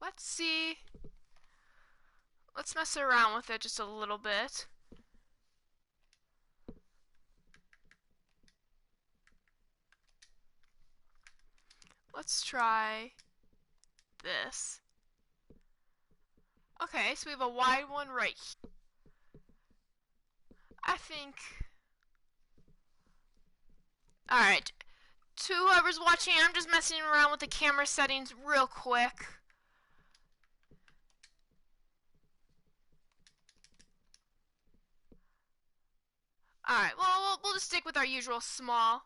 let's see. Let's mess around with it just a little bit. Let's try this. Okay, so we have a wide one right here. I think... Alright, to whoever's watching, I'm just messing around with the camera settings real quick. Alright, well, we'll just stick with our usual small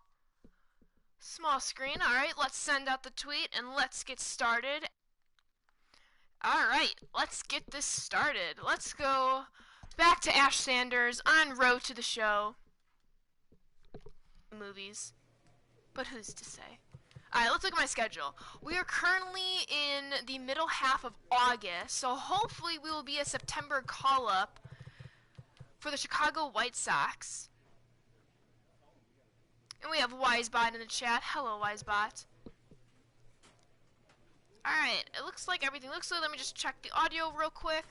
screen. Alright, let's send out the tweet and let's get started. Alright, let's get this started. Let's go back to Ash Sanders on Road to the Show. Movies. But who's to say? Alright, let's look at my schedule. We are currently in the middle half of August, so hopefully we will be a September call-up for the Chicago White Sox. And we have Wisebot in the chat. Hello, Wisebot. Alright, it looks like everything looks good. Let me just check the audio real quick.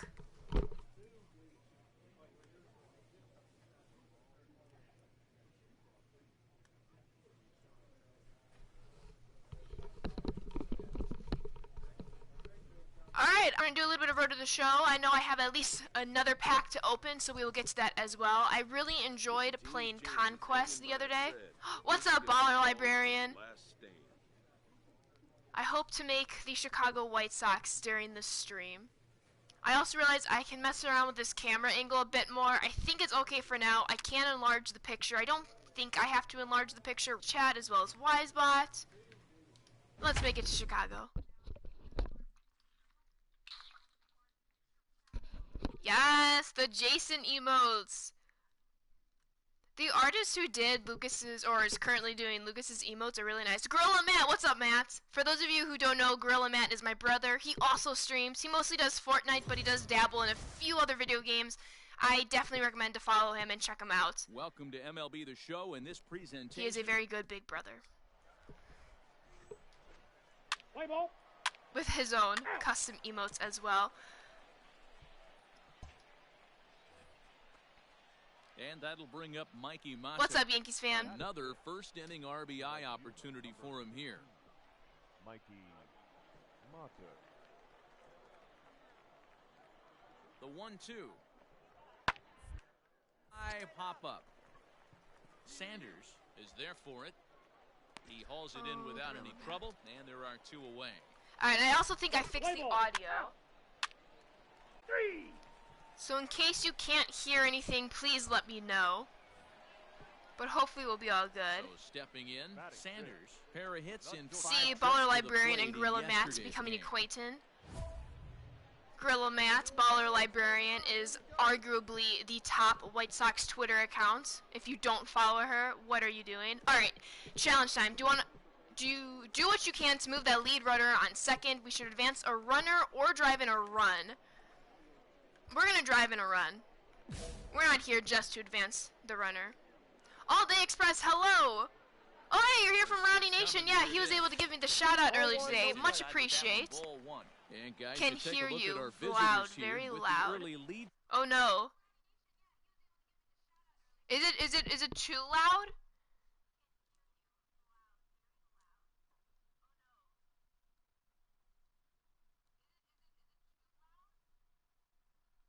Alright, I'm going to do a little bit of Road to the Show. I know I have at least another pack to open, so we will get to that as well. I really enjoyed playing Conquest the other day. What's up, Baller Librarian? I hope to make the Chicago White Sox during this stream. I also realized I can mess around with this camera angle a bit more. I think it's okay for now. I can enlarge the picture. I don't think I have to enlarge the picture. Chat as well as Wisebot. Let's make it to Chicago. Yes, the Jason emotes. The artist who did Lucas's, or is currently doing Lucas's emotes are really nice. Gorilla Matt, what's up, Matt? For those of you who don't know, Gorilla Matt is my brother. He also streams. He mostly does Fortnite, but he does dabble in a few other video games. I definitely recommend to follow him and check him out. Welcome to MLB The Show and this presentation. He is a very good big brother. Play ball. With his own custom emotes as well. And that'll bring up Mikey Mata. What's up, Yankees fan? Another first inning RBI opportunity for him here. Mikey Mata. The 1-2. High pop up. Sanders is there for it. He hauls it in without any trouble, and there are two away. Alright, I also think I fixed the audio. 3. So in case you can't hear anything, please let me know. But hopefully we'll be all good. So stepping in, Sanders. Pair of hits in See, Baller Librarian and Gorilla Matt becoming acquainted. Gorilla Matt, Baller Librarian, is arguably the top White Sox Twitter account. If you don't follow her, what are you doing? Alright, challenge time. Do what you can to move that lead runner on second. We should advance a runner or drive in a run. We're gonna drive in a run. We're not here just to advance the runner. All Day Express, hello! Oh, hey, you're here from Rowdy Nation. Yeah, he was able to give me the shout out earlier today. Much appreciate. Can hear you loud, very loud. Oh no. Is it too loud?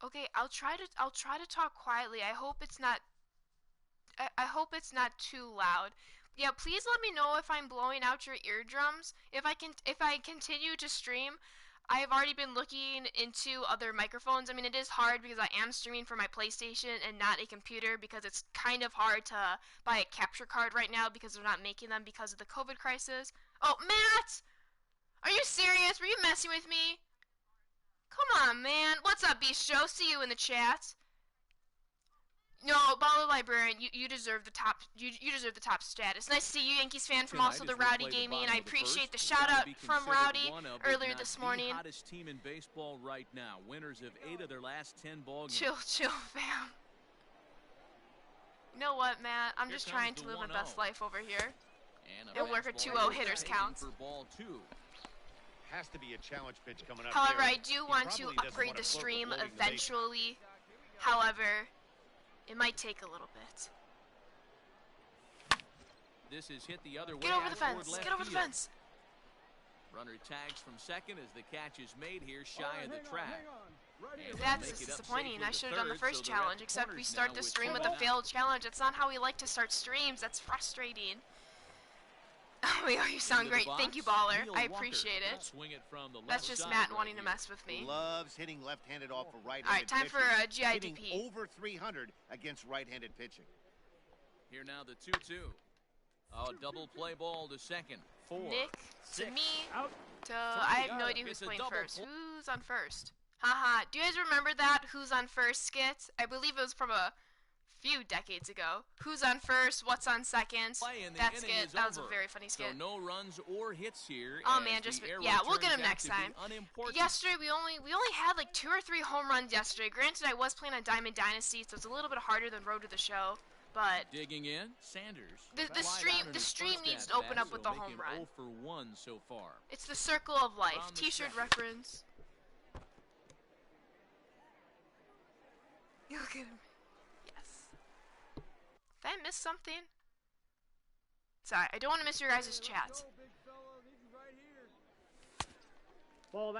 Okay, I'll try to talk quietly. I hope it's not too loud. Yeah, please let me know if I'm blowing out your eardrums. If I continue to stream, I have already been looking into other microphones. I mean, it is hard because I am streaming from my PlayStation and not a computer because it's kind of hard to buy a capture card right now because they're not making them because of the COVID crisis. Oh, Matt! Are you serious? Were you messing with me? Come on, man. What's up, Beast Joe? See you in the chat. No, Baller Librarian, you deserve the top. You deserve the top status. Nice to see you, Yankees fan, from also the Rowdy Gaming, and I appreciate the shout out from Rowdy earlier this morning. The hottest team in baseball right now. Winners of 8 of their last 10 ball games. Chill, fam. You know what, Matt? I'm just trying to live my best life over here. And work a 2-0 hitters count. For ball 2. has to be a challenge pitch coming up. However, here. I do want to upgrade the stream eventually. However, it might take a little bit. This is hit the other way. Get over the fence. Get over the fence. Runner tags from second as the catch is made here shy of the track. That's disappointing. I should have done the first challenge, except we start the stream with a failed challenge. That's not how we like to start streams. That's frustrating. Oh, you sound great. Thank you, Baller. I appreciate it. That's just Matt wanting to mess with me. Loves hitting left-handed off a right-handed. All right, time for a GIDP. Over 300 against right-handed pitching. Here now the 2-2. Oh, double play ball to second. 4, Nick 6, to me out. to I have no idea who's playing first. Who's on first? Haha. Do you guys remember that Who's on First skit? I believe it was from a few decades ago. Who's on first? What's on second? That skit. That was a very funny skit. So no runs or hits here. Oh man, yeah, we'll get him next time. Yesterday we only had like 2 or 3 home runs yesterday. Granted, I was playing on Diamond Dynasty, so it's a little bit harder than Road to the Show. But digging in, Sanders. The stream needs to open up with a home run. 0 for 1 so far. It's the circle of life. T-shirt reference. You look at him. Yes. Did I miss something? Sorry, I don't want to miss your guys' chat.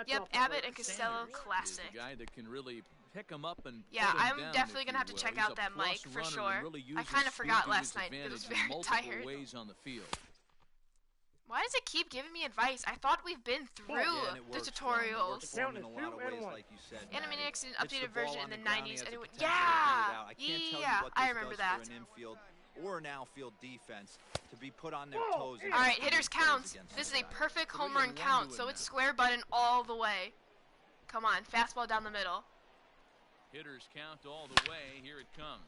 Yep, Abbott and Costello, classic. The guy that can really pick him up and yeah, I'm definitely gonna have to check out that mic for sure. I kind of forgot last night because I was very tired. Ways on the field. Why does it keep giving me advice? I thought we've been through the tutorials. Animaniacs is an updated version in the 90s. Anyone? Yeah, I remember that. Or an outfield defense to be put on their toes. All right, hitters count. This is a perfect home run count, so it's square button all the way. Come on, fastball down the middle. Hitters count all the way. Here it comes.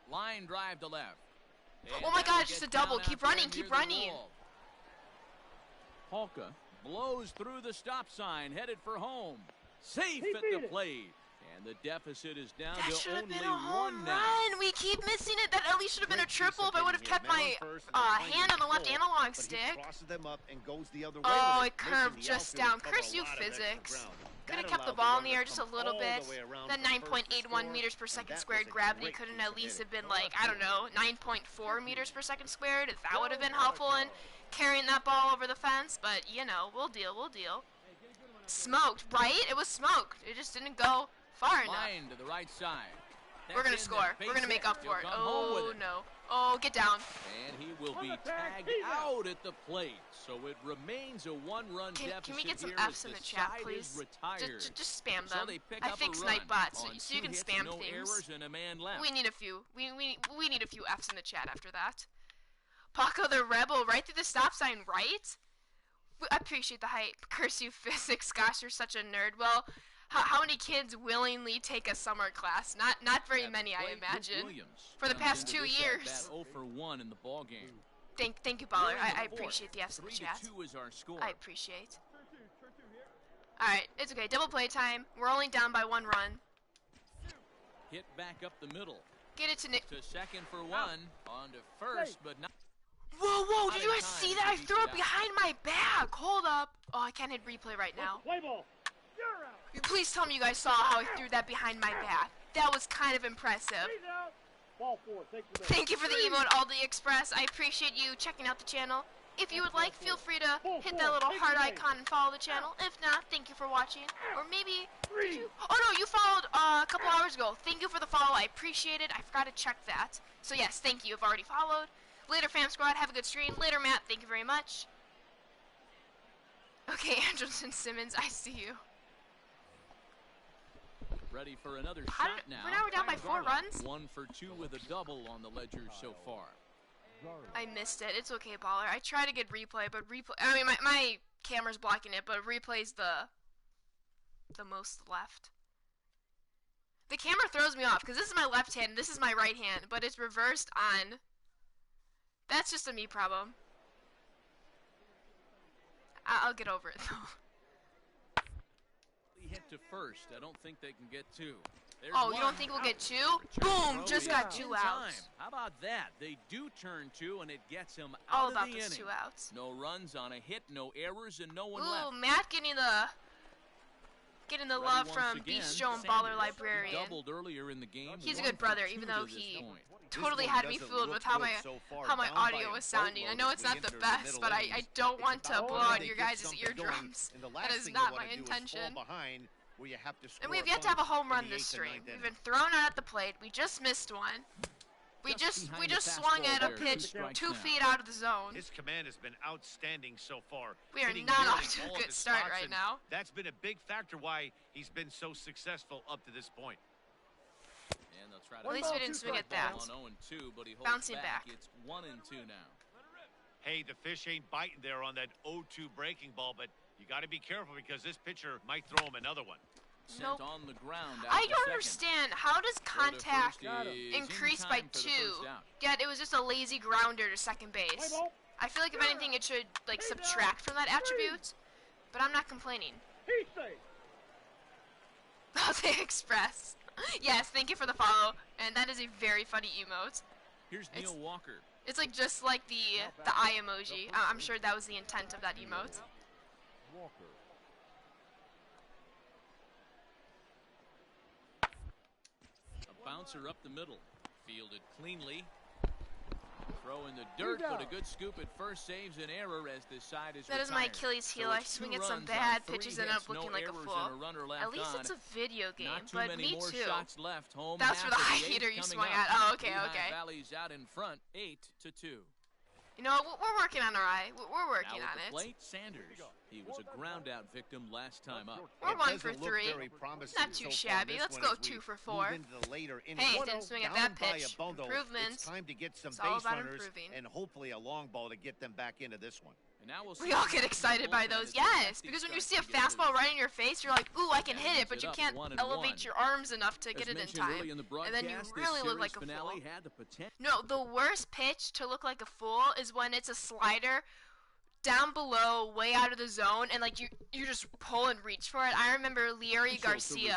Line drive to left. Oh my God, it's just a double. Keep running, keep running. Polka blows through the stop sign, headed for home. Safe at the plate. And the deficit is down to only 1 now. We keep missing it. That at least should have been a triple if I would have kept my hand on the left analog stick. Oh, it curved just down. Curse you, physics. Could have kept the ball in the air just a little bit. That 9.81 meters per second squared gravity couldn't at least have been like, I don't know, 9.4 meters per second squared. If that would have been helpful in carrying that ball over the fence. But, you know, we'll deal. Smoked, right? It was smoked. It just didn't go far enough. Line to the right side. We're going to score. We're going to make up for it. Oh, no. Oh, get down. And he will be tagged out at the plate. So it remains a 1-run deficit. Can we get some F's in the chat, please? Just spam them. I fixed Nightbot, so you can spam things. We need a few. We need a few F's in the chat after that. Paco the Rebel, right through the stop sign, right? I appreciate the hype. Curse you, physics. Gosh, you're such a nerd. Well, how many kids willingly take a summer class? Not very many, I imagine. For the past 2 years. 0 for 1 in the ball game. Thank you, Baller. I appreciate the F's in the chat. 3-2 is our score. I appreciate. All right, it's okay. Double play time. We're only down by 1 run. Hit back up the middle. Get it to Nick. To second for 1. On to first, but not. Whoa! Did you guys see that? I threw it behind my back. Hold up. Oh, I can't hit replay right now. Play ball. Please tell me you guys saw how I threw that behind my back. That was kind of impressive. Ball 4. Thank you for the emote, Aldi Express. I appreciate you checking out the channel. If you would like, feel free to hit that little heart icon and follow the channel. If not, thank you for watching. Or maybe, did you? Oh no, you followed a couple hours ago. Thank you for the follow. I appreciate it. I forgot to check that. So yes, thank you. I've already followed. Later, fam squad. Have a good stream. Later, Matt. Thank you very much. Okay, Andrelson Simmons, I see you. Ready for another shot now. We're down by 4 runs. 1 for 2 with a double on the ledger so far. I missed it. It's okay, Baller. I try to get replay, but I mean, my camera's blocking it, but replay's the most left. The camera throws me off because this is my left hand, this is my right hand, but it's reversed on. That's just a me problem. I'll get over it though. Hit to first. I don't think they can get 2. There's Oh, you one. don't think we'll get 2? Boom! Just got 2 In outs. time. How about that? They do turn 2, and it gets him All out about of the those inning. 2 outs. No runs on a hit, no errors, and no one Ooh, left. Matt getting the love from Beast Joe and Baller Librarian. Doubled earlier in the game. He's a 1 good brother, for 2 even though to this he point. totally had me fooled with how my audio was sounding. I know it's not the best, but I don't want to blow out your guys' eardrums. That is not my intention. And we've yet to have a home run this stream. We've been thrown out at the plate. We just missed one. We just swung at a pitch 2 feet out of the zone. His command has been outstanding so far. We are Hitting not nearly off to all a of good his start spots, right and now. That's been a big factor why he's been so successful up to this point. And they'll try to At least we didn't swing at that. On 0-2, but he holds Bouncing back. It's 1-2 now. Hey, the fish ain't biting there on that 0-2 breaking ball, but you got to be careful because this pitcher might throw him another one. Sent on the ground. I don't understand. How does contact increase by 2? Yet it was just a lazy grounder to second base. I feel like if anything, it should like subtract from that attribute. But I'm not complaining. Jose Express. Yes, thank you for the follow. And that is a very funny emote. Here's Neil Walker. It's like just like the eye emoji. I'm sure that was the intent of that emote. Walker. A bouncer up the middle. Fielded cleanly. Throw in the dirt, but a good scoop at first saves an error as this side is That is my Achilles heel. I swing at some bad pitches and end up looking like a fool. At least it's a video game, but me too. That's for the high heater you swung at. Oh, okay, okay. Valley's out in front, 8-2. You know what? We're working on our eye. We're working on it. Plate, Sanders. He was a ground out victim last time up. We're 1 for 3. Not too shabby. Let's go 2 for 4. Hey, didn't swing at that pitch. Improvements. It's time to get some It's all base about runners improving. and hopefully a long ball to get them back into this one. And now We all get excited by those. Yes, because when you see a fastball right in your face, you're like, ooh, I can hit it, but you can't elevate your arms enough to get it in time. And then you really look like a fool. No, the worst pitch to look like a fool is when it's a slider down below, way out of the zone, and like you just pull and reach for it. I remember Leary Garcia,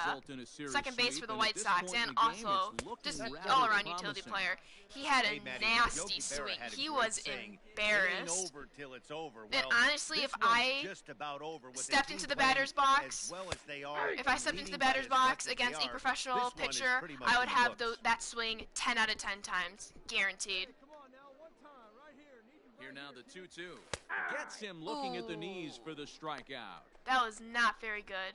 second base for the White Sox, and also just all-around utility player. He had a nasty swing. He was embarrassed. And honestly, if I stepped into the batter's box, against a professional pitcher, I would have that swing 10 out of 10 times, guaranteed. Here now the 2-2. Gets him looking at the knees for the strikeout. That was not very good.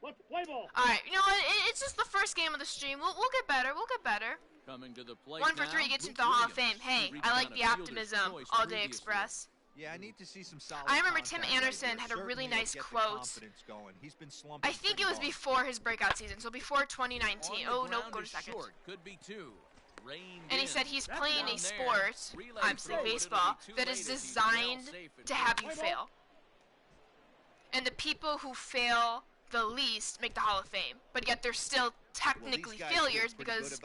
Let's play ball. All right, you know what? It's just the first game of the stream. We'll get better. We'll get better. Coming to the plate 1 for 3 gets into the Hall of Fame. Hey, I like the optimism. All Day Express. Yeah, I need to see some solid I remember Tim contact Anderson right had there. a really Certainly nice will get the quote. confidence going. He's been slumping I think pretty it was hard. before his breakout season, so before 2019. Oh, no, go to second. Could be 2. And he said he's playing a sport, obviously baseball, that is designed to have you fail. And the people who fail the least make the Hall of Fame, but yet they're still technically failures because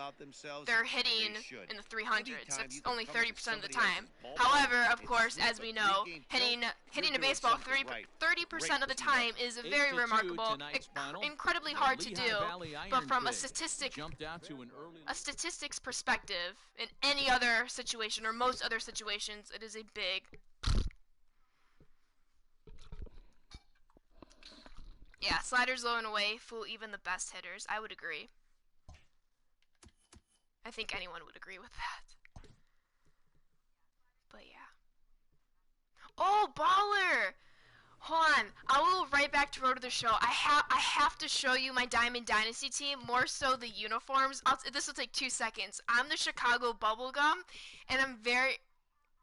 they're hitting in the 300s. That's only 30% of the time. However, of course, as we know, hitting a baseball 30% of the time is very remarkable, incredibly hard to do. But from a statistics perspective, in any other situation or most other situations, it is a big. Yeah, sliders low and away fool even the best hitters. I would agree. I think anyone would agree with that. But yeah. Oh, baller! Hold on. I will right back to Road to the Show. I have to show you my Diamond Dynasty team, more so the uniforms. This will take 2 seconds. I'm the Chicago Bubblegum, and I'm very...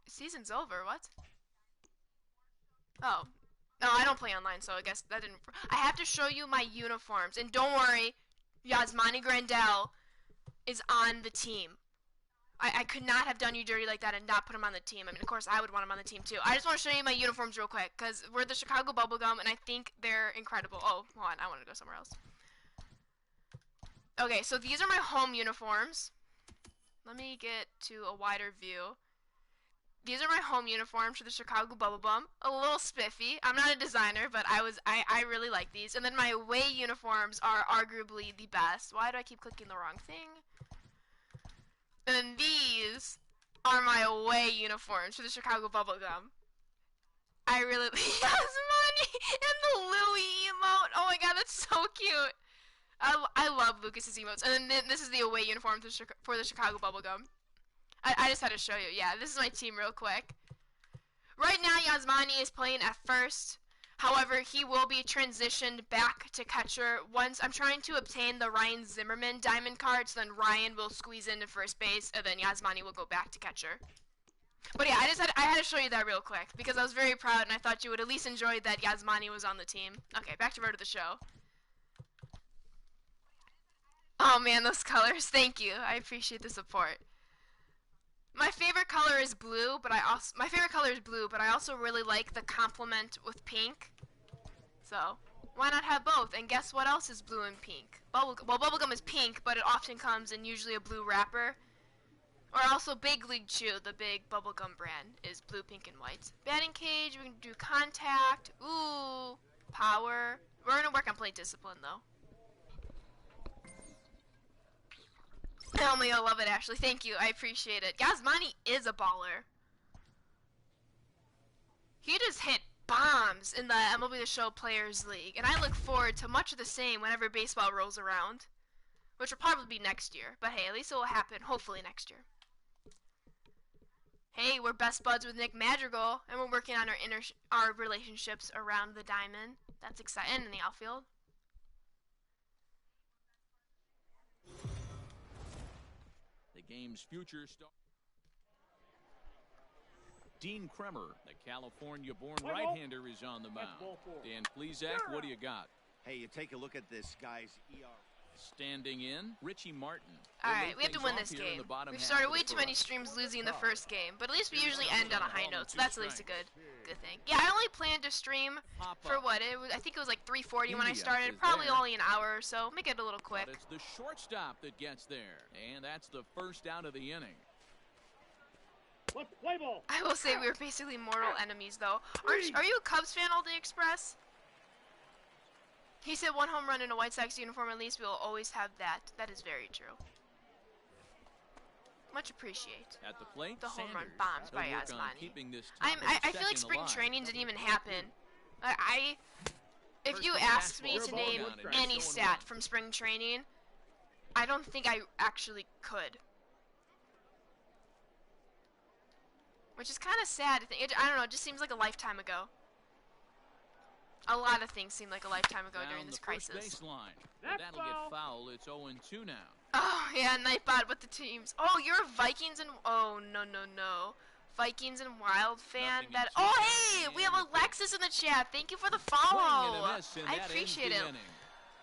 Season's over, what? Oh. No, I don't play online, so I guess that didn't... I have to show you my uniforms. And don't worry, Yasmani Grandal is on the team. I could not have done you dirty like that and not put him on the team. I mean, of course, I would want him on the team, too. I just want to show you my uniforms real quick, because we're the Chicago Bubblegum, and I think they're incredible. Oh, hold on. I want to go somewhere else. Okay, so these are my home uniforms. Let me get to a wider view. These are my home uniforms for the Chicago Bubblegum. A little spiffy. I'm not a designer, but I really like these. And then my away uniforms are arguably the best. Why do I keep clicking the wrong thing? And then these are my away uniforms for the Chicago Bubblegum. I really Yasmani and the Louie emote. Oh my god, that's so cute. I love Lucas's emotes. And then this is the away uniform for the Chicago Bubblegum. I just had to show you. Yeah, this is my team real quick. Right now, Yasmani is playing at first. However, he will be transitioned back to catcher once. I'm trying to obtain the Ryan Zimmerman diamond card, so then Ryan will squeeze into first base, and then Yasmani will go back to catcher. But yeah, I had to show you that real quick, because I was very proud, and I thought you would at least enjoy that Yasmani was on the team. Okay, back to road to the show. Oh man, those colors. Thank you. I appreciate the support. My favorite color is blue, but I also really like the complement with pink. So, why not have both? And guess what else is blue and pink? Bubblegum is pink, but it often comes in usually a blue wrapper. Or also Big League Chew, the big bubblegum brand, is blue, pink, and white. Batting cage, we can do contact, ooh, power. We're gonna work on plate discipline though. Elmi, I love it, Ashley. Thank you. I appreciate it. Yasmani is a baller. He just hit bombs in the MLB The Show Players League, and I look forward to much of the same whenever baseball rolls around, which will probably be next year. But hey, at least it will happen, hopefully next year. Hey, we're best buds with Nick Madrigal, and we're working on our relationships around the diamond. That's exciting. And in the outfield. The game's future star. Dean Kremer, the California-born right-hander, is on the mound. Dan Plesac, what do you got? Hey, you take a look at this guy's ER. Standing in, Richie Martin. Alright, we have to win this game. We've started way too many streams losing the first game, but at least we usually end on a high note, so that's at least a good thing. Yeah, I only planned to stream for what? I think it was like 3:40 when I started. Probably only an hour or so. Make it a little quick. But it's the shortstop that gets there, and that's the first out of the inning. Play ball. I will say we were basically mortal enemies, though. Are you a Cubs fan, All Day Express? He said one home run in a White Sox uniform at least. We will always have that. That is very true. Much appreciate. At the plate, the home run Sanders. bombs by Yasmani. I feel like spring training didn't even happen. If you asked me to name any stat from spring training, I don't think I actually could. Which is kind of sad to think. I don't know, it just seems like a lifetime ago. A lot of things seem like a lifetime ago during this crisis. Baseline. That'll get foul. It's 0-2 now. Oh, yeah, Nightbot with the teams. Oh, you're a Vikings and... Oh, no. Vikings and Wild fan. Oh, hey, we have Alexis in the chat. Thank you for the follow. I appreciate it.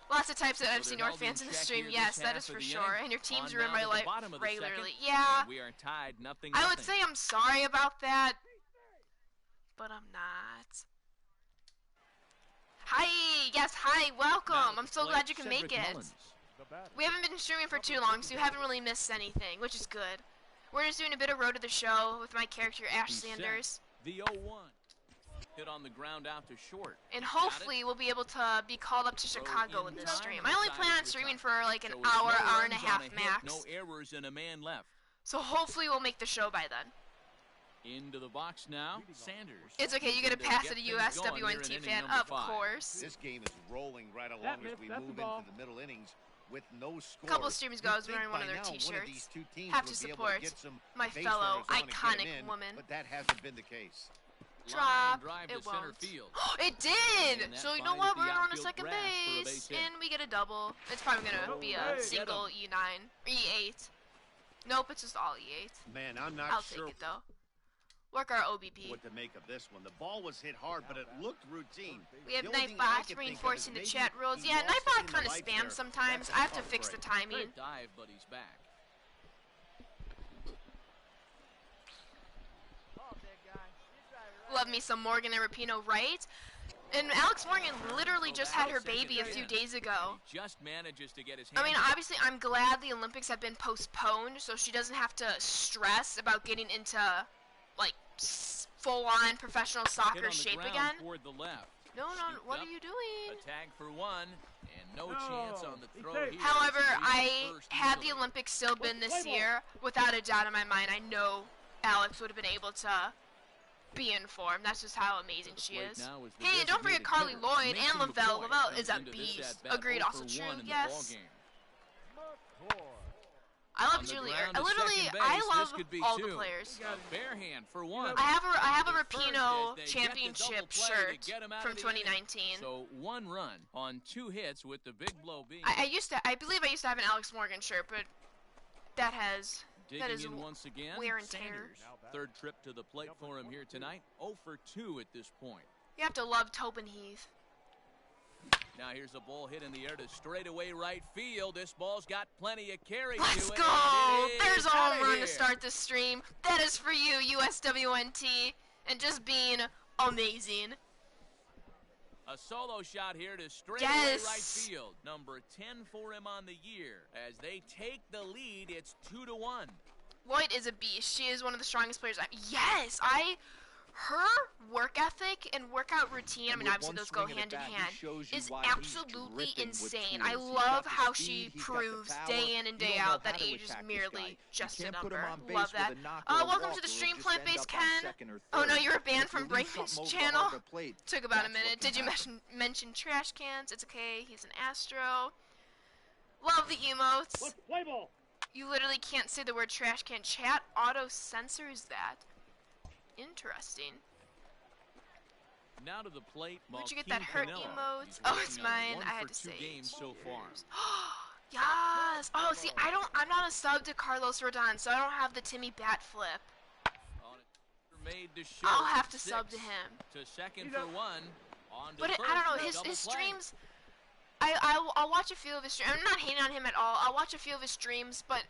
Lots of types of FC North fans in the stream. Yes, that is for sure. And your teams ruin my life regularly. Yeah. We are tied, nothing. I would say I'm sorry about that, but I'm not. Hi, yes, hi, welcome. I'm so glad you can make it. We haven't been streaming for too long, so you haven't really missed anything, which is good. We're just doing a bit of Road to the Show with my character, Ash Sanders. The 0-1. Hit on the ground out to short. And hopefully we'll be able to be called up to Chicago in this stream. I only plan on streaming for like an hour and a half max. No errors and a man left. So hopefully we'll make the show by then. Into the box now, Sanders. It's okay, you get a pass at a USWNT fan, of course. This game is rolling right along as we move into the middle innings with no score. A couple of streams ago, I was wearing one of their t-shirts. Have to support my fellow iconic woman. But that hasn't been the case. Drop, it won't. It did! So you know what, we're on a second base, and we get a double. It's probably going to be a single E9, or E8. Nope, it's just all E8. Man, I'm not sure. I'll take it though. Work our OBP. What to make of this one? The ball was hit hard, but it looked routine. We have Nightbot reinforcing the chat rules. Yeah, Nightbot kind of spams sometimes. I have to fix the timing. Dive, but he's back. Love me some Morgan and Rapinoe, right? And Alex Morgan literally just had her baby a few days ago. Just manages to get his I mean, obviously, I'm glad the Olympics have been postponed, so she doesn't have to stress about getting into, like, full-on professional Hit soccer on the shape ground again. toward the left. No, Scooped what up, are you doing? A tag for one, and no chance on the throw safe. here. However, As he reaches I first had the easily. Olympics still been this Play ball. year, without a doubt in my mind, I know Alex would have been able to be in form. That's just how amazing The she plate is. now is the Hey, and don't forget designated Carly hitter, Lloyd and Mason Lavelle. McCoy Lavelle comes is a into this beast. at-bat Agreed, 0 also for true. 1 in the Yes. ballgame. I love On the Julie. ground to Literally, second base, I this love could be all two. the players. A bare hand for one. I have a To first Rapinoe as they get the championship double play to shirt get him out from of the inning. 2019. So 1 run on 2 hits with the big blow being I believe I used to have an Alex Morgan shirt, but that digging is in once again. wear and tear. Sanders, third trip to the plate for him here tonight. 0 for 2 at this point. You have to love Tobin Heath. Now here's a ball hit in the air to straightaway right field. This ball's got plenty of carry Let's to it. go! And it There's is a home outta run here. to start the stream. That is for you, USWNT, and just being amazing. A solo shot here to straightaway Yes. right field. Number 10 for him on the year. As they take the lead, it's 2-1. Lloyd is a beast. She is one of the strongest players. Yes, her work ethic and workout routine, I And mean, with obviously one those go swing of hand the in bat, he hand, shows you is why he's absolutely dripping with insane. tools. I He's love got the how speed, she he's got the proves power. day in and You day don't know out that how to age is attack this merely guy. just You a can't put him number. on base Love with that. a knock or a Welcome to walk, the or stream, he'll Plant just Based end up on Ken. second or Oh no, third. you were banned If you from leave Brain's something over the channel. heart of the plate, Took about a that's what minute. can Did you happen. mention trash cans? It's okay. He's an Astro. Love the emotes. Play ball. You literally can't say the word trash can. Chat auto censors that. Interesting. Now to the plate. Where'd you get that Joaquin hurt Canelo. emote? He's Oh, working it's on mine. 1 I had for to 2 say games so far. Yes. Oh, see, I'm not a sub to Carlos Rodon, so I don't have the Timmy bat flip. On it, made to shoot. I'll have to 6 sub to him. To second for 1. On to But first I don't know, for a his double play. streams, I'll watch a few of his streams. I'm not hating on him at all. I'll watch a few of his streams, but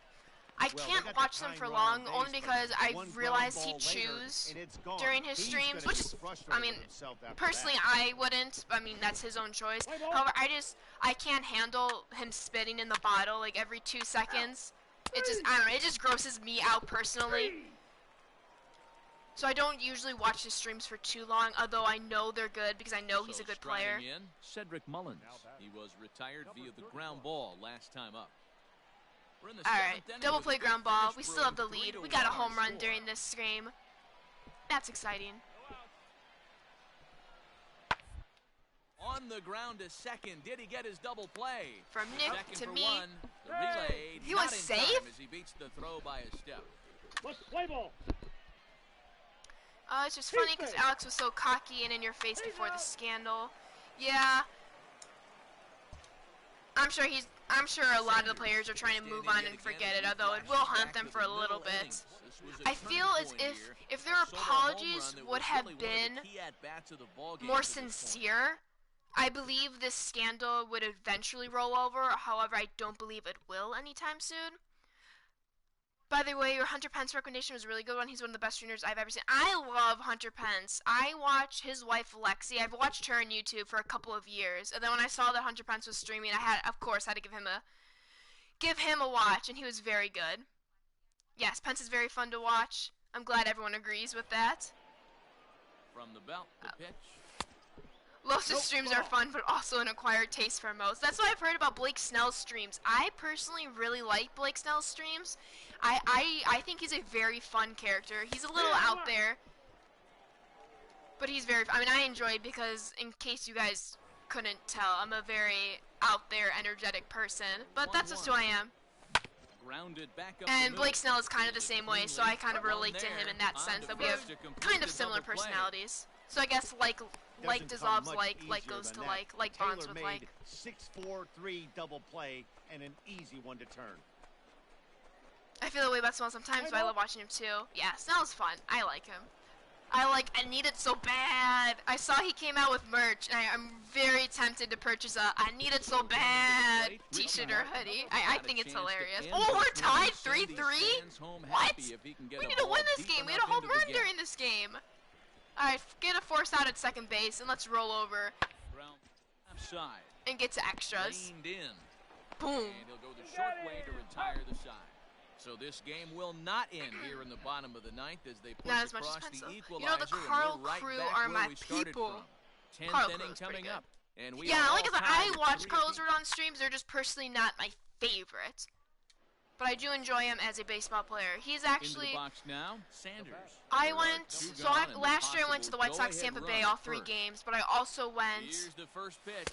I Well, can't they got watch the them for tying long, run on only base, because but I one ground realized he'd ball later, choose and it's gone. during his He's streams, gonna which be is, frustrated I mean, with himself after personally, that. I wouldn't. I mean, that's his own choice. However, I can't handle him spitting in the bottle like every 2 seconds. It just, I don't know, it just grosses me out personally. So I don't usually watch his streams for too long, although I know they're good because I know he's a good player. In, Cedric Mullins. He was retired via the ground ball last time up. We're in the Alright, 7th inning double with play a good ground ball. finish We for still have the a lead. 3-1 We got a home run score. during this game. That's exciting. On the ground to second. Did he get his double play? From Nick Second to for me. 1. The relay He not was in safe? time as he beats the throw by a step. Play ball. It's just funny because Alex was so cocky and in your face before the scandal. Yeah. I'm sure a lot of the players are trying to move on and forget it, although it will haunt them for a little bit. I feel as if their apologies would have been more sincere, I believe this scandal would eventually roll over. However, I don't believe it will anytime soon. By the way, your Hunter Pence recommendation was a really good one. He's one of the best streamers I've ever seen. I love Hunter Pence. I watch his wife Lexi. I've watched her on YouTube for a couple of years, and then when I saw that Hunter Pence was streaming, of course, had to give him a watch, and he was very good. Yes, Pence is very fun to watch. I'm glad everyone agrees with that. From the belt, the pitch. Lotus streams are fun, but also an acquired taste for most. That's what I've heard about Blake Snell's streams. I personally really like Blake Snell's streams. I think he's a very fun character. He's a little out there, but he's very, I mean, I enjoy it because, in case you guys couldn't tell, I'm a very out there, energetic person, but that's just who I am. Grounded back up And Blake Snell is kind of the same way, so I kind of relate to him in that sense, that we have kind of similar personalities. So I guess like dissolves like goes to like bonds with like. 6-4-3 double play and an easy one to turn. I feel that way about Snell sometimes, but I love watching him too. Yeah, Snell's fun. I like him. I need it so bad. I saw he came out with merch, and I'm very tempted to purchase a I need it so bad t-shirt or hoodie. I think it's hilarious. Oh, we're tied 3-3? What? We need to win this game. We had a home run during this game. Alright, get a force out at second base, and let's roll over and get to extras. In. Boom. And he'll go the short way to retire the side. So this game will not end here in the bottom of the ninth as they push Not as much across as the pencil. equalizer. You know, the Carl and we're right crew back are where my we started people. from. 10th Carl inning crew is pretty coming good. up. And we Yeah, are like I said, all I tied at watch 3 Carlos apiece. Rodon streams. They're just personally not my favorite. But I do enjoy him as a baseball player. He's actually... Into the box now, Sanders. I went... So last year I went to the White Sox Go-ahead Tampa run Bay at all 3 first. games, but I also went... Here's the first pitch.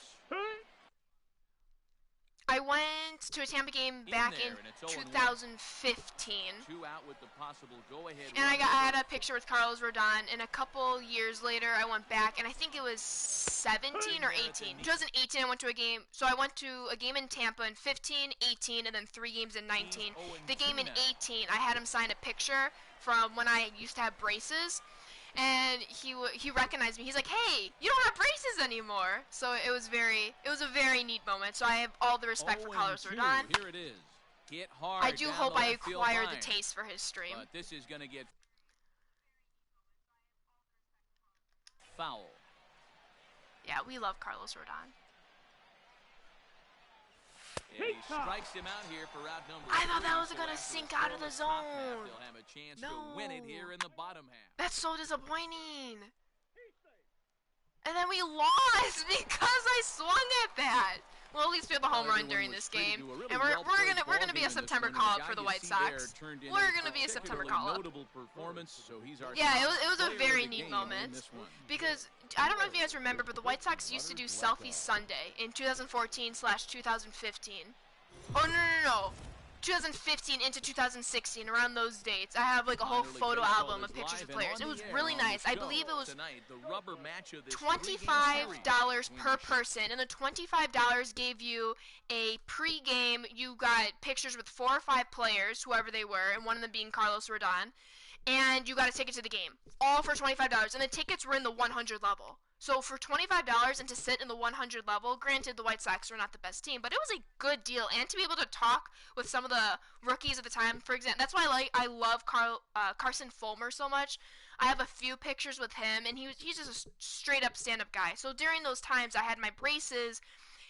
I went to a Tampa game back in 2015. 2 out with the possible go-ahead And run. I had a picture with Carlos Rodon, and a couple years later I went back, and I think it was 17 or 18. 2018 I went to a game, so I went to a game in Tampa in 15, 18, and then 3 games in 19. The game in 18, I had him sign a picture from when I used to have braces, and he recognized me. He's like, "Hey, you don't have braces anymore." So it was a very neat moment. So I have all the respect for Carlos 0-2. Rodon. Here it is. Hit hard I do down hope the I left field acquired line. the taste for his stream. But this is going to get foul. Yeah, we love Carlos Rodon. And he strikes him out here for route number I thought that 3, was so gonna after sink the out of the scoreless top half, zone. they'll have a chance No. to win it here in the bottom half. That's so disappointing. And then we lost because I swung at that. Well, at least we have a home run during this game, and we're gonna be a September call up for the White Sox. We're gonna be a September call up. Yeah, it was a very neat moment because I don't know if you guys remember, but the White Sox used to do Selfie Sunday in 2014/2015. Oh no. 2015 into 2016, around those dates. I have like a whole photo album of pictures of players. It was really nice. I believe it was $25 per person, and the $25 gave you a pre-game. You got pictures with 4 or 5 players, whoever they were, and one of them being Carlos Rodon, and you got a ticket to the game, all for $25. And the tickets were in the 100 level. So for $25 and to sit in the 100 level, granted the White Sox were not the best team, but it was a good deal. And to be able to talk with some of the rookies at the time, for example, that's why I love Carson Fulmer so much. I have a few pictures with him, and he's just a straight up stand-up guy. So during those times, I had my braces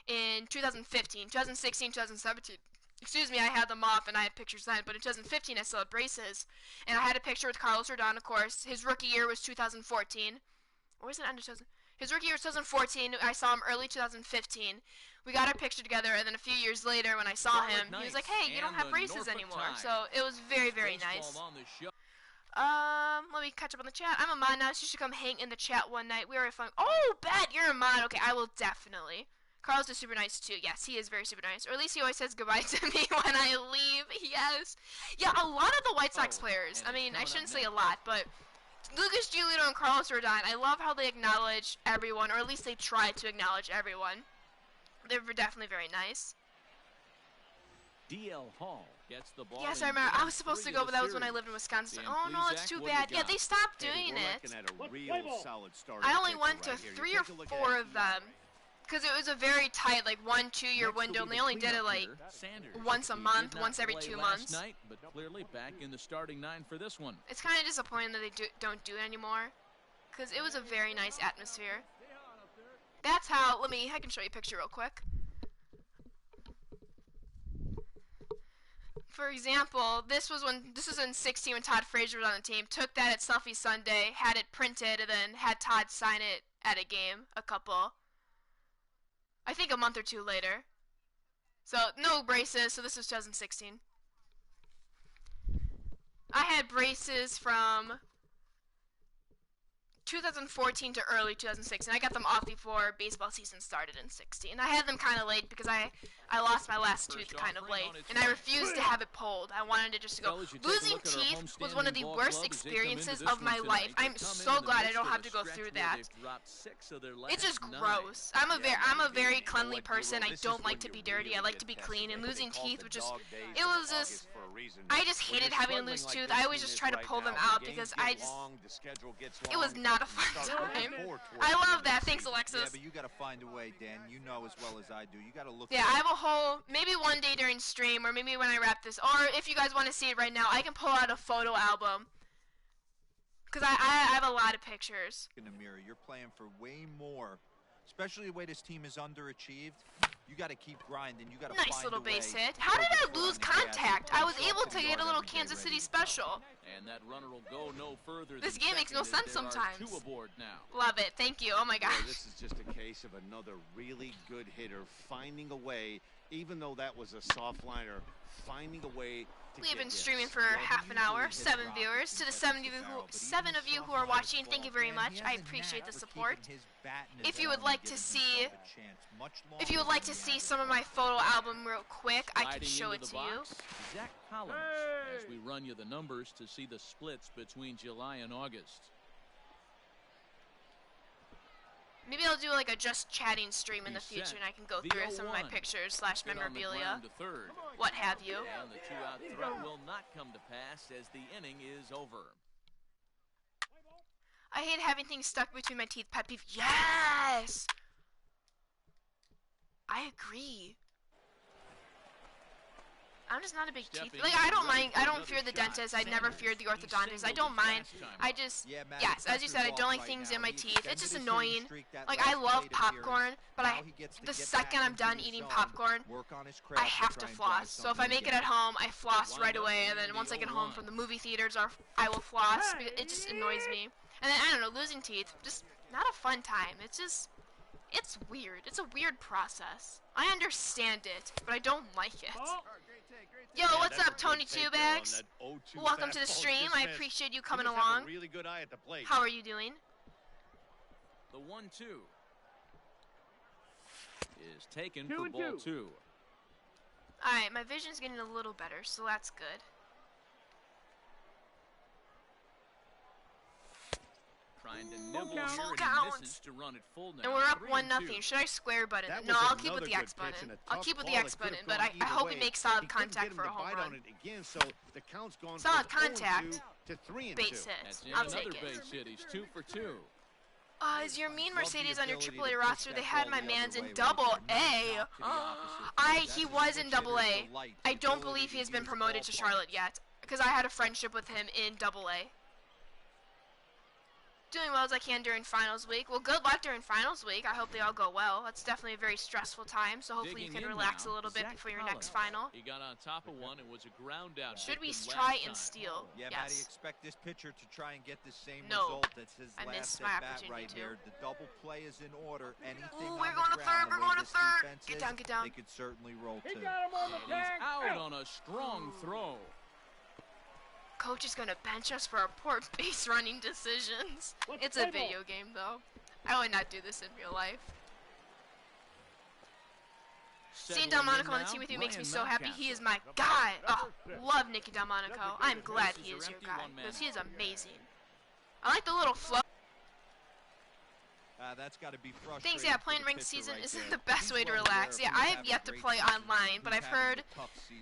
in 2015, 2016, 2017. Excuse me, I had them off and I had pictures then, but in 2015 I still had braces. And I had a picture with Carlos Rodon, of course. His rookie year was 2014. Or was it under 2000? His rookie year was 2014. I saw him early 2015. We got our picture together, and then a few years later when I saw him, he was like, "Hey, you don't have braces anymore." So it was very, very nice. Let me catch up on the chat. I'm a mod now, so you should come hang in the chat one night. We were fun. Oh, Bet, you're a mod. Okay, I will definitely. Carlos is super nice too. Yes, he is very super nice. Or at least he always says goodbye to me when I leave. Yes. Yeah, a lot of the White Sox players. I mean, I shouldn't say a lot, but Lucas Giolito and Carlos Rodon, I love how they acknowledge everyone, or at least they try to acknowledge everyone. They're definitely very nice. DL Hall gets the ball. Yes, I remember. I was supposed to go, but that was when I lived in Wisconsin. Oh no, it's too bad. Yeah, they stopped doing it. I only went to 3 or 4 of them. Because it was a very tight, like 1-2 year window, and they only did it like once a month, once every 2 months. Night, but clearly back in the starting 9 for this one. It's kind of disappointing that they don't do it anymore, because it was a very nice atmosphere. That's how. I can show you a picture real quick. For example, this was in 16 when Todd Frazier was on the team. Took that at Selfie Sunday, had it printed, and then had Todd sign it at a game. I think a month or 2 later. So, no braces, so this was 2016. I had braces from 2014 to early 2016. I got them off before baseball season started in 16. I had them kind of late because I lost my last tooth kind of late, and I refused to have it pulled. I wanted it just to go. Losing teeth was one of the worst experiences of my life. I'm so glad I don't have to go through that. It's just gross. I'm a very cleanly person. I don't like to be dirty. I like to be clean, and losing teeth was just, I just hated having to lose tooth. I always just try to pull them out because it was not a fun time. I love that. Thanks, Alexis. Yeah, but you got to find a way, Dan. You know as well as I do. You got to look. Yeah, I have a whole, maybe one day during stream, or maybe when I wrap this, or if you guys want to see it right now, I can pull out a photo album. Because I have a lot of pictures. In the mirror, you're playing for way more especially the way this team is underachieved. You got to keep grinding. You got to Nice little base hit. How did I lose contact? I was able to get a little Kansas City special. And that runner will go no further. This game makes no sense sometimes. 2 aboard now. Love it. Thank you. Oh my gosh. Boy, this is just a case of another really good hitter finding a way, even though that was a soft liner, finding a way to We've get been hits. streaming for half an hour, 7 viewers. To the 7 of you who are watching, thank you very much. I appreciate the support. If you would like to see some of my photo album real quick, I can show it to you. Zach Collins, as we run you the numbers to see the splits between July and August. Maybe I'll do like a just chatting stream in the future, and I can go through some of my pictures / memorabilia, what have you. And the 2-out threat will not come to pass as the inning is over. I hate having things stuck between my teeth. Pet peeve. Yes! I agree. I'm just not a big teeth. Like, I don't mind. I don't fear the dentist. I never feared the orthodontist. I don't mind. I just, yes, as you said, I don't like things in my teeth. It's just annoying. Like, I love popcorn, but the second I'm done eating popcorn, I have to floss. So if I make it at home, I floss right away. And then once I get home from the movie theaters, I will floss. It just annoys me. And then, I don't know, losing teeth, just not a fun time. It's just, it's weird. It's a weird process. I understand it, but I don't like it. Yo, what's up, Tony Two Bags? Welcome to the stream. I appreciate you coming along. Really good eye at the plate. How are you doing? The 1-2 is taken for ball 2. Alright, my vision's getting a little better, so that's good. Trying to nibble here and misses to run it full now. And we're up 1-0. Should I square button? No, I'll keep with the X button. I'll keep with the X button, but I hope he makes solid contact for a home run. Solid contact. Base hit. I'll take it. Base hit. He's 2 for 2. Is your mean Mercedes on your AAA roster? They had my man's in Double A. He was in Double A. I don't believe he has been promoted to Charlotte yet, because I had a friendship with him in Double A. Doing well as I can during finals week. Well, good luck during finals week. I hope they all go well. That's definitely a very stressful time, so hopefully you can relax a little bit before your next final. He got on top of one and was a ground out. Should we try and steal? Yeah, yes. Maddie, expect this pitcher to try and get the same result. That's his last at bat right here. The double play is in order. Anything on we're going to third. We're going to third. Get down, get down. They could certainly roll too. He's out on a strong throw. Coach is going to bench us for our poor base running decisions. It's a video game, though. I would not do this in real life. Seeing Delmonico on the team with you makes me so happy. He is my guy. Oh, love Nicky Delmonico. I'm glad he is your guy, because he is amazing. I like the little flow. That's got to be frustrating. Thanks, yeah, playing ranked season isn't the best way to relax. Yeah, I have yet to play online, but I've heard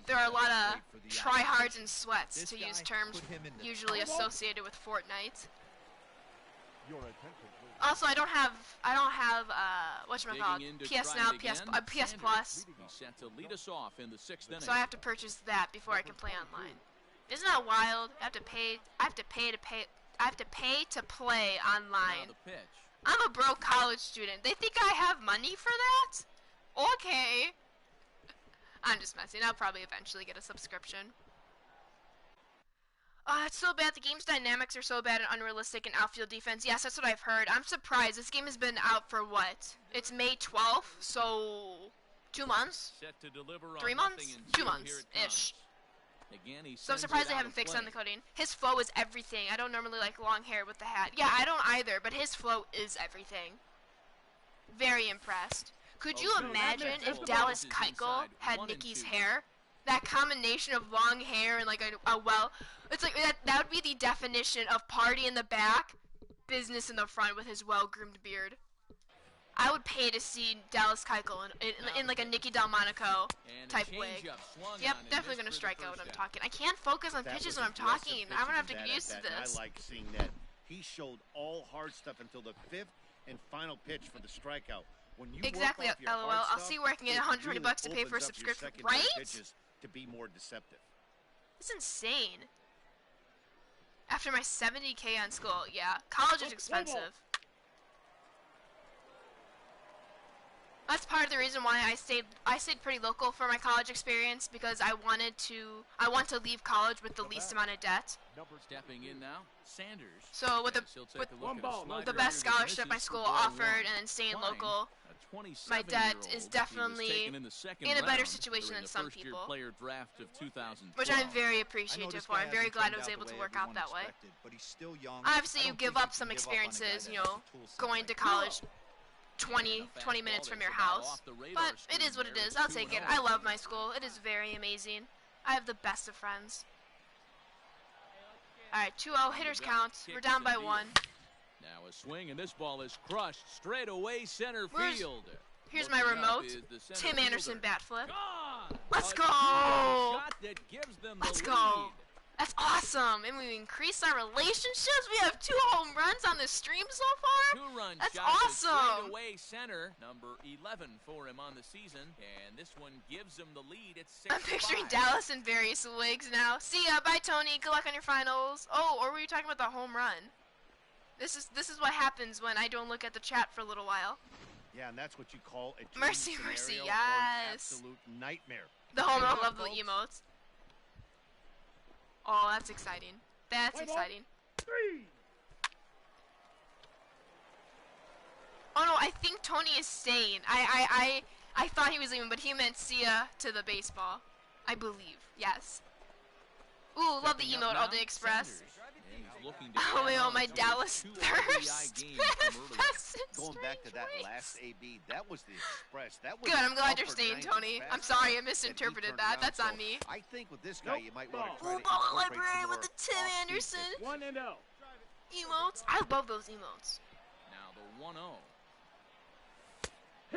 there are a lot of tryhards and sweats, to use terms usually associated with Fortnite. Also, I don't have whatchamacallit, PS Now, PS Plus. He's set to lead us off in the 6th inning. So I have to purchase that before I can play online. Isn't that wild? I have to pay to play online. Now the pitch. I'm a broke college student. They think I have money for that? Okay. I'm just messing. I'll probably eventually get a subscription. It's so bad. The game's dynamics are so bad and unrealistic in outfield defense. Yes, that's what I've heard. I'm surprised. This game has been out for what? It's May 12th, so 2 months? Set to deliver 3 months? 2 months-ish. Again, So I'm surprised they haven't fixed on the coding. His flow is everything. I don't normally like long hair with the hat. Yeah, I don't either, but his flow is everything. Very impressed. Could you imagine if Dallas Keuchel had Nicky's hair? That combination of long hair and like it's like that would be the definition of party in the back, business in the front with his well-groomed beard. I would pay to see Dallas Keuchel in like a Nicky Delmonico type wig. Yep, definitely gonna strike out when I'm talking. I can't focus on pitches when I'm talking. I'm gonna have to get used to this. I like seeing that. He showed all hard stuff until the 5th and final pitch for the strikeout. When you exactly, work off your LOL. hard I'll stuff, see where I can get 120 bucks to pay for a subscription. Right? To be more deceptive. It's insane. After my 70K on school, yeah, college is expensive. That's part of the reason why I stayed pretty local for my college experience, because I want to leave college with the least amount of debt. Stepping in now, Sanders. So with the best scholarship my school offered and then staying local, my debt is definitely in a better situation than some people, which I'm very appreciative for. I'm very glad I was able to work out that way. Obviously, you give up some experiences, you know, going to college 20 minutes from your house, but it is what it is. I'll take it. I love my school. It is very amazing. I have the best of friends. All right, 2-0 hitters count. We're down by 1. Now a swing, and this ball is crushed straight away center field. Here's my remote. Tim Anderson bat flip. Let's go! Let's go! That's awesome! And we've increased our relationships. We have 2 home runs on the stream so far. 2-run That's shot awesome! Straight away center, number 11 for him on the season, and this one gives him the lead. It's 6-5. I'm picturing Dallas in various wigs now. See ya, bye Tony. Good luck on your finals. Oh, or were you talking about the home run? This is what happens when I don't look at the chat for a little while. Yeah, and that's what you call a Mercy, scenario, yes. or an absolute nightmare. The home run, love the emotes. Oh, that's exciting. That's exciting. 3. Oh no, I think Tony is staying. I thought he was leaving, but he meant see ya to the baseball. I believe. Yes. Ooh, love the emote all day express. Oh wait, oh my Dallas thirst. Going back to that last AB, that was the express. That was good. I'm glad you're staying, Tony. I'm sorry I misinterpreted that. That's on me. I think with this guy, you might want to try to incorporate library with the Tim Anderson 1-0. emotes. I love those emotes. Now the 1-0.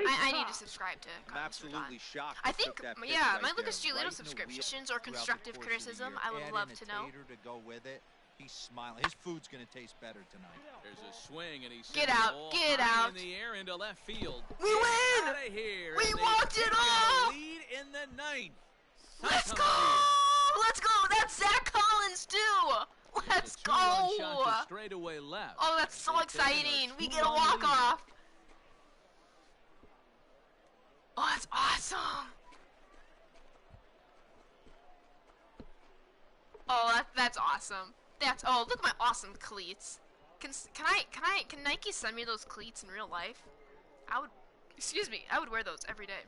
I need to subscribe to. I'm absolutely shocked. I think, yeah, my Lucas G. Little subscriptions or constructive criticism, I would love to know. To go with it. He's smiling. His food's going to taste better tonight. There's a swing, and he's get out, get out. In the air into left field. We win! Out of here. We walked it off. Lead in the 9th. Let's go! Let's go! That's Zach Collins too. Let's go! Straight away left. Oh, that's so exciting. We get a walk off. Oh, that's awesome. Oh, that's awesome. Oh, look at my awesome cleats. Can Nike send me those cleats in real life? I would wear those every day.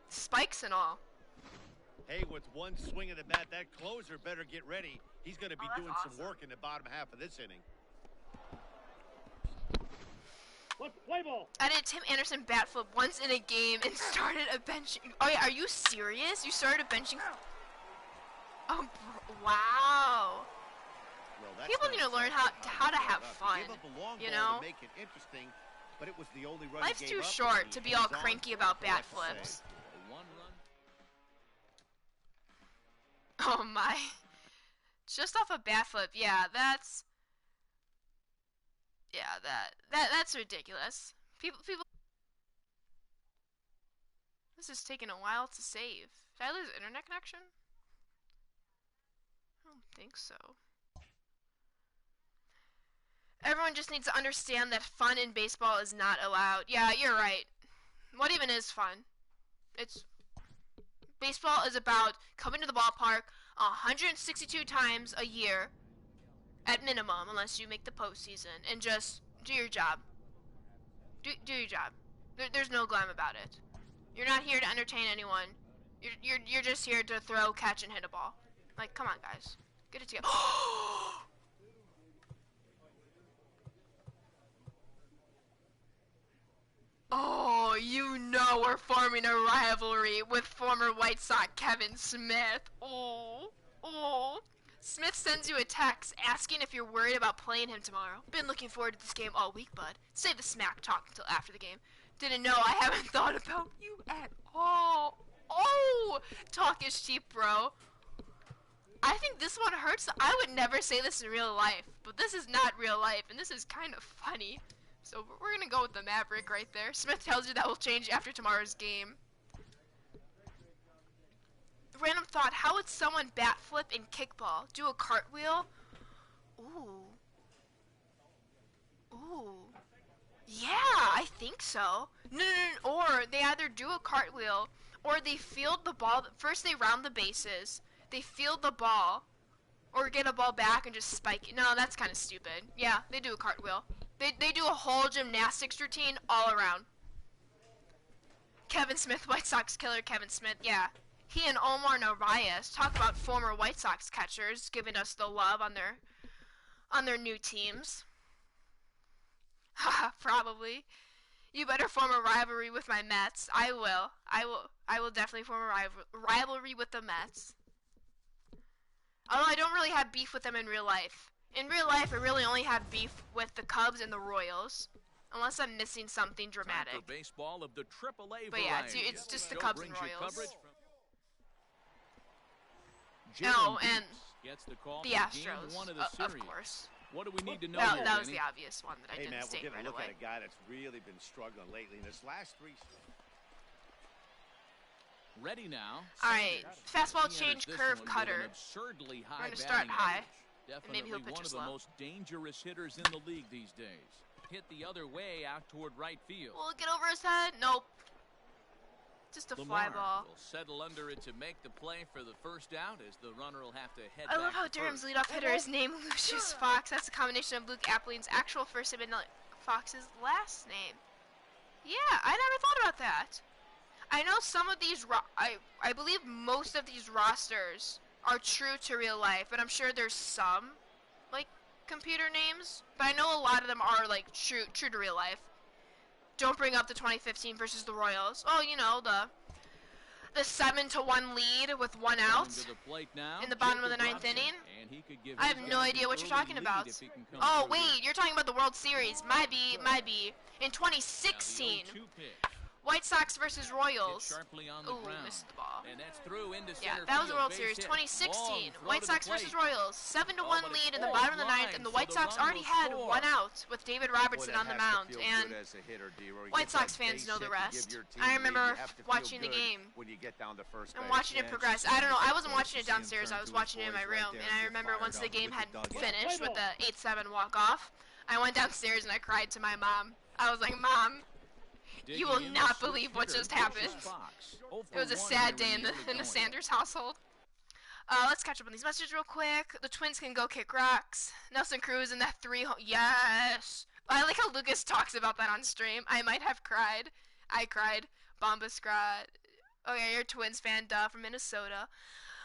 Spikes and all. Hey, with one swing of the bat, that closer better get ready. He's going to be doing some work in the bottom half of this inning. Let's play ball. I did Tim Anderson bat flip once in a game and started a benching. Oh, yeah, are you serious? You started a benching? Oh, wow. Well, people need to learn how to have fun, you know? Make it interesting, but it was the only run life's too short to be all cranky about bat flips. Oh my. Just off a bat flip, yeah, that's ridiculous. People This is taking a while to save. Did I lose internet connection? I don't think so. Everyone just needs to understand that fun in baseball is not allowed. Yeah, you're right. What even is fun? Baseball is about coming to the ballpark 162 times a year, at minimum, unless you make the postseason, and just do your job. Do your job. There's no glam about it. You're not here to entertain anyone. You're just here to throw, catch, and hit a ball. Like, come on, guys, get it together. Oh, you know we're forming a rivalry with former White Sox Kevin Smith. Oh. Smith sends you a text asking if you're worried about playing him tomorrow. Been looking forward to this game all week, bud. Save the smack talk until after the game. Didn't know I haven't thought about you at all. Oh, talk is cheap, bro. I think this one hurts. I would never say this in real life, but this is not real life, and this is kind of funny. So we're going to go with the Maverick right there. Smith tells you that will change after tomorrow's game. Random thought, how would someone bat flip in kickball? Do a cartwheel? Ooh. Yeah, I think so. No, or they either do a cartwheel or they field the ball. First they round the bases, they field the ball, or get a ball back and just spike it. No, that's kind of stupid. Yeah, they do a cartwheel. They do a whole gymnastics routine all around. Kevin Smith, White Sox killer Kevin Smith, yeah. He and Omar Narvaez talk about former White Sox catchers giving us the love on their new teams. Haha, probably. You better form a rivalry with my Mets. I will definitely form a rivalry with the Mets. Although I don't really have beef with them in real life. In real life, I really only have beef with the Cubs and the Royals. Unless I'm missing something dramatic. Time for baseball of the AAA but yeah, variety. it's just the Cubs and Royals. Oh, and gets the call the Astros, of course. What do we need to know here, that was the obvious one that I didn't state right away. Hey, man, we're giving a look at a guy that's really been struggling lately in his last 3. Ready now. All right, fastball change curve cutter. We're going to start high. Definitely Maybe he'll pitch one it of the slow. most dangerous hitters in the league these days. Hit the other way out toward right field. Will it get over his head? Nope. Just a fly ball. Will settle under it to make the play for the first out as the runner will have to head I love back how to Durham's first. leadoff hitter is named Lucius Fox. That's a combination of Luke Applin's actual first name and Fox's last name. Yeah, I never thought about that. I know some of these, I believe most of these rosters are true to real life, but I'm sure there's some, like, computer names. But I know a lot of them are, like, true to real life. Don't bring up the 2015 versus the Royals. Oh, you know, the 7-1 lead with 1 out in the bottom of the 9th inning. I have no idea what you're talking about. Oh, wait, you're talking about the World Series. Might be. In 2016. White Sox versus Royals. Ooh, missed the ball. And that's through into yeah, that was the World Series. 2016. White Sox versus Royals. 7-1 lead in the bottom of the 9th, and the White Sox already had 1 out with David Robertson on the mound. And White Sox fans know the rest. I remember watching the game and watching it progress. I don't know. I wasn't watching it downstairs. I was watching it in my room. And I remember once the game had finished with the 8-7 walk-off, I went downstairs and I cried to my mom. I was like, Mom, you will not believe what just happened. It was a sad day in the Sanders household. Let's catch up on these messages real quick. The Twins can go kick rocks. Nelson Cruz in that 3 home. Yes. I like how Lucas talks about that on stream. I might have cried. I cried. Bomba Scrot. Oh yeah, you're a Twins fan, duh, from Minnesota.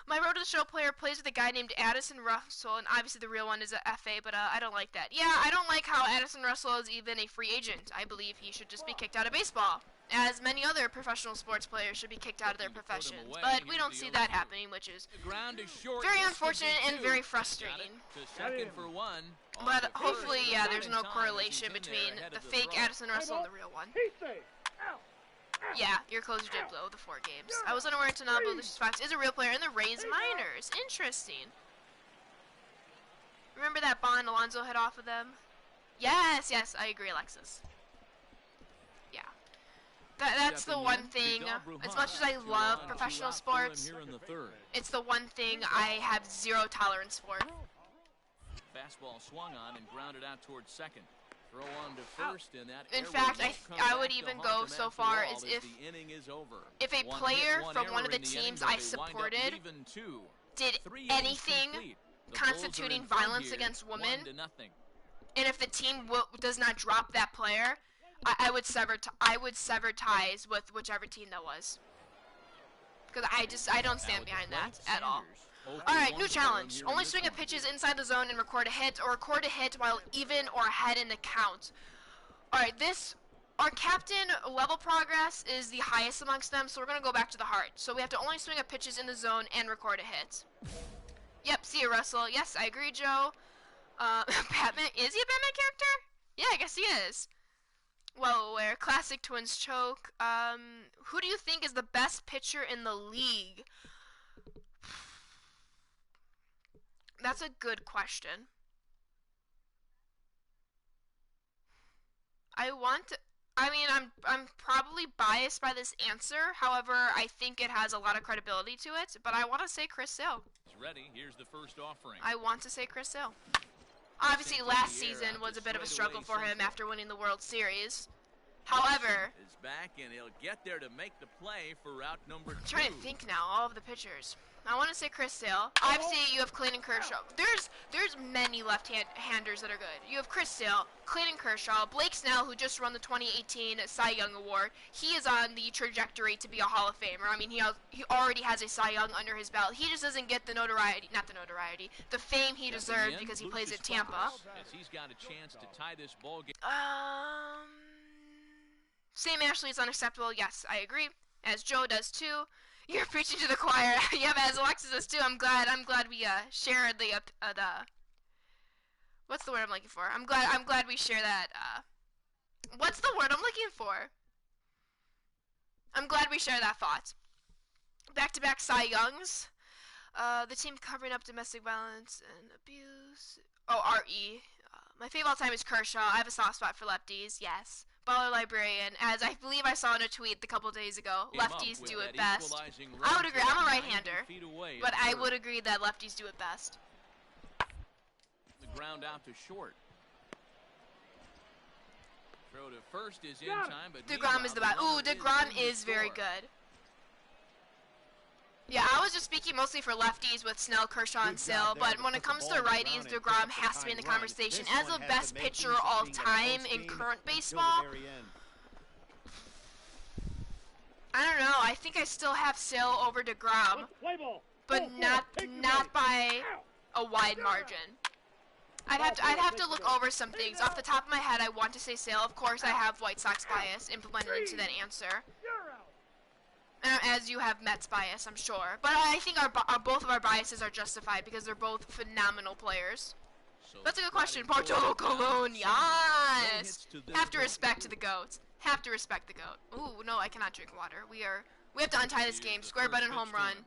My Road to the Show player plays with a guy named Addison Russell, and obviously the real one is a FA, but I don't like that. Yeah, I don't like how Addison Russell is even a free agent. I believe he should just be kicked out of baseball, as many other professional sports players should be kicked out of their professions. But we don't see that happening, which is very unfortunate and very frustrating. But hopefully, yeah, there's no correlation between the fake Addison Russell and the real one. Yeah, your closer did blow the 4 games. I was unaware until now, but Lucius Fox is a real player in the Rays minors. Interesting. Remember that Bond Alonso hit off of them? Yes, I agree, Alexis. Yeah. That's the one thing, as much as I love professional sports, it's the one thing I have 0 tolerance for. Fastball swung on and grounded out towards second. Throw on to first, and that in fact, I would even go so far as if a player from one of the teams I supported did anything constituting violence against women, and if the team does not drop that player, I would sever ties with whichever team that was, because I don't stand behind that at all. Alright, new challenge. Only swing at pitches inside the zone and record a hit, or record a hit while even or ahead in the count. Alright, our captain level progress is the highest amongst them, so we're going to go back to the heart. So we have to only swing at pitches in the zone and record a hit. Yep, see you, Russell. Yes, I agree, Joe. Batman, is he a Batman character? Yeah, I guess he is. Well aware. Classic Twins choke. Who do you think is the best pitcher in the league? That's a good question. I'm probably biased by this answer. However, I think it has a lot of credibility to it. But I want to say Chris Sale. Ready. Here's the first offering. I want to say Chris Sale. Obviously, last season was a bit of a struggle for him after winning the World Series. However, is back and he'll get there to make the play for route number 2. I'm trying to think now, all of the pitchers. I want to say Chris Sale. Obviously, you have Clayton Kershaw. There's many left-handers that are good. You have Chris Sale, Clayton Kershaw, Blake Snell, who just won the 2018 Cy Young Award. He is on the trajectory to be a Hall of Famer. I mean, he already has a Cy Young under his belt. He just doesn't get the notoriety, the fame he deserved because he plays at Tampa. As he's got a chance to tie this ball game. Sam Ashley is unacceptable. Yes, I agree. As Joe does too. You're preaching to the choir. Yeah, as Alexis does too. I'm glad we share the what's the word I'm looking for? I'm glad we share that. What's the word I'm looking for? I'm glad we share that thought. Back-to-back Cy Youngs. The team covering up domestic violence and abuse. Oh, RE. My favorite all time is Kershaw. I have a soft spot for lefties. Yes. Baller librarian, as I believe I saw in a tweet a couple days ago, lefties do it best. I would agree. I'm a right-hander, but I would agree that lefties do it best. The ground out to short. Throw to first is in time, but DeGrom is the best. Ooh, DeGrom is very good. Yeah, I was just speaking mostly for lefties with Snell, Kershaw, and Sale, but when it comes to righties, DeGrom has to be in the conversation as the best pitcher all time in current baseball. I don't know. I think I still have Sale over DeGrom, but not by a wide margin. I'd have to look over some things. Off the top of my head, I want to say Sale. Of course, I have White Sox bias implemented into that answer. As you have Mets bias, I'm sure. But I think both of our biases are justified because they're both phenomenal players. That's a good question. Bartolo Colon, yes! Have to respect the GOAT. Have to respect the GOAT. Ooh, no, I cannot drink water. We have to untie this game. Square button home run.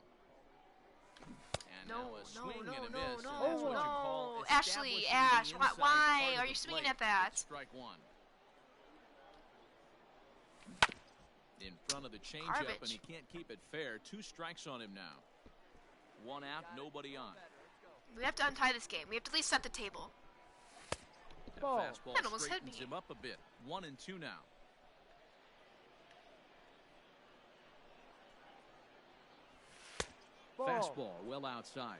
No. Ashley, Ash, why are you swinging at that? Strike one. In front of the changeup, and he can't keep it fair. 2 strikes on him now. 1 out, nobody on. We have to untie this game. We have to at least set the table. Fastball that almost hit me. Him up a bit. 1 and 2 now. Fastball well outside.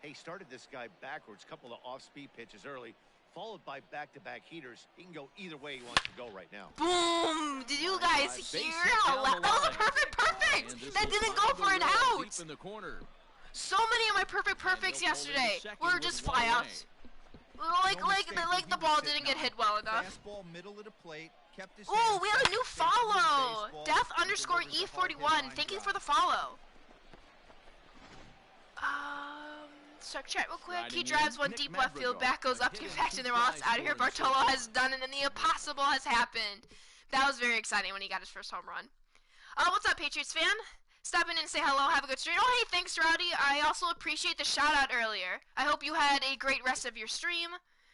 Hey, started this guy backwards. Couple of off-speed pitches early, followed by back-to-back heaters. He can go either way he wants to go right now. Boom! Did you guys hear how loud? That was a perfect! That didn't go for an out! In the corner. So many of my perfects yesterday were just fly outs. Like the ball didn't get hit well enough. Ooh, we have a new follow! Death_E41. Thank you for the follow. Check chat real quick. He drives one deep left field, back goes up to get back to the Ross. Out of here, Bartolo has done it, and the impossible has happened. That was very exciting when he got his first home run. What's up, Patriots fan? Stop in and say hello. Have a good stream. Oh, hey, thanks, Rowdy. I also appreciate the shout out earlier. I hope you had a great rest of your stream.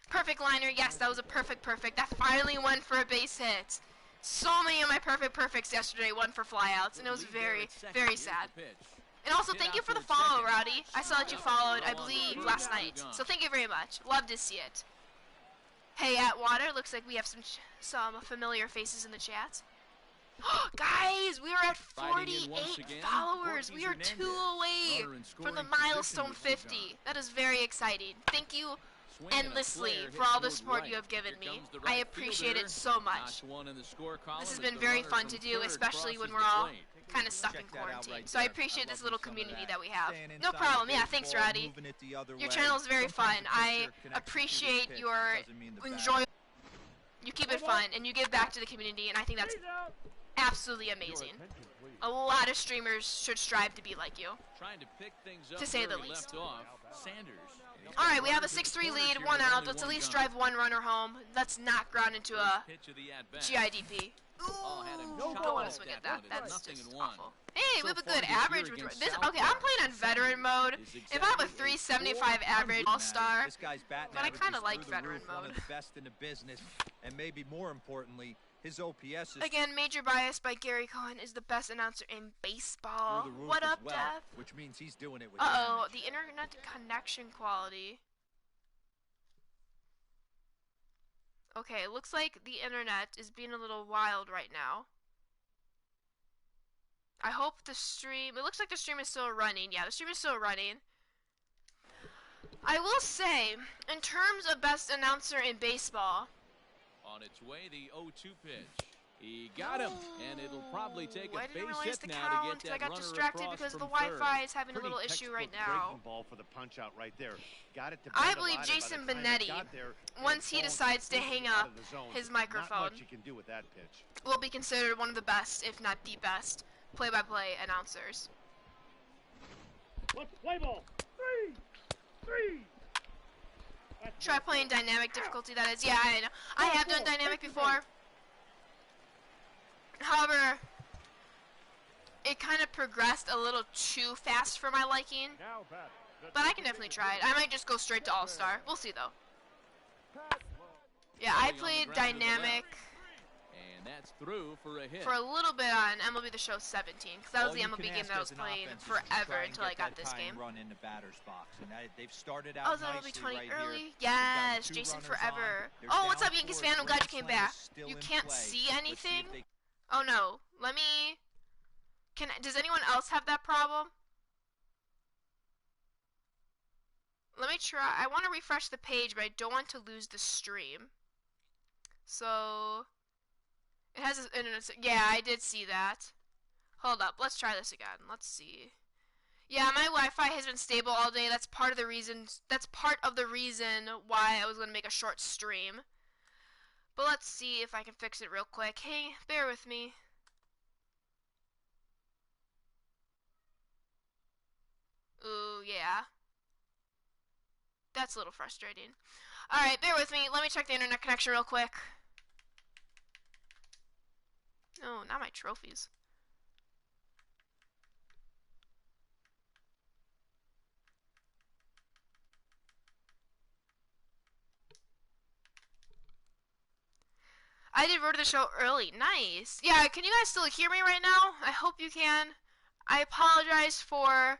Perfect liner. Yes, that was a perfect. That finally went for a base hit. So many of my perfects yesterday went for flyouts, and it was very, very sad. And also, thank you for the follow, Rowdy. I saw that you followed, I believe, last night. So thank you very much. Love to see it. Hey, Atwater. Looks like we have some familiar faces in the chat. Guys, we are at 48 followers. We are 2 away from the milestone 50. That is very exciting. Thank you endlessly for all the support you have given me. I appreciate it so much. This has been very fun to do, especially when we're all kind of stuck in quarantine. So I appreciate this little community that we have. No problem. Yeah, thanks, Roddy. Your channel is very fun. I appreciate your enjoyment. You keep it fun, and you give back to the community, and I think that's absolutely amazing. A lot of streamers should strive to be like you, to say the least. Alright, we have a 6-3 lead, 1 out. Let's at least drive 1 runner home. Let's not ground into a GIDP. Ooh, don't want to swing at that. That's just awful. Hey, we have a good average. Okay, I'm playing on veteran mode. If I have a 375 average all-star, but I kind of like veteran mode. And maybe more importantly, his OPS is again, major bias by Gary Cohen is the best announcer in baseball. What up, Death? Which means he's doing it with the internet connection quality. Okay, it looks like the internet is being a little wild right now. I hope the stream... It looks like the stream is still running. Yeah, the stream is still running. I will say, in terms of best announcer in baseball... On its way, the 0-2 pitch. He got him, and it'll probably take a base hit now to get that I got runner distracted across because from the Wi-Fi is having Pretty a little issue right textbook now. breaking ball for the punch out right there. Got it to I bend a believe lot, Jason and by the time it Benetti, got there, once he it decides to hang completely out up of the zone. his Not microphone, much you can do with that pitch. will be considered one of the best, if not the best, play-by-play announcers. Let's play ball. Three. Try playing dynamic difficulty, that is. Yeah, I know. I have done dynamic before. However, it kind of progressed a little too fast for my liking. But I can definitely try it. I might just go straight to All-Star. We'll see, though. Yeah, I played dynamic And that's through for a hit. for a little bit on MLB The Show 17, because that was the MLB game that I was playing forever until I got this game. Run in the batter's box, and they've started Oh, out is that MLB 20 right early? here. Yes, Jason Forever. Oh, what's up, Yankees fan? I'm glad you came back. You can't see anything? Oh no. Let me... Does anyone else have that problem? Let me try. I want to refresh the page, but I don't want to lose the stream. So... It has an internet... Yeah, I did see that. Hold up. Let's try this again. Let's see. Yeah, my Wi-Fi has been stable all day. That's part of the reason... That's part of the reason why I was going to make a short stream. But let's see if I can fix it real quick. Hey, bear with me. Ooh, yeah. That's a little frustrating. Alright, bear with me. Let me check the internet connection real quick. No, not my trophies. I did Road to the Show early. Nice. Yeah, can you guys still hear me right now? I hope you can. I apologize for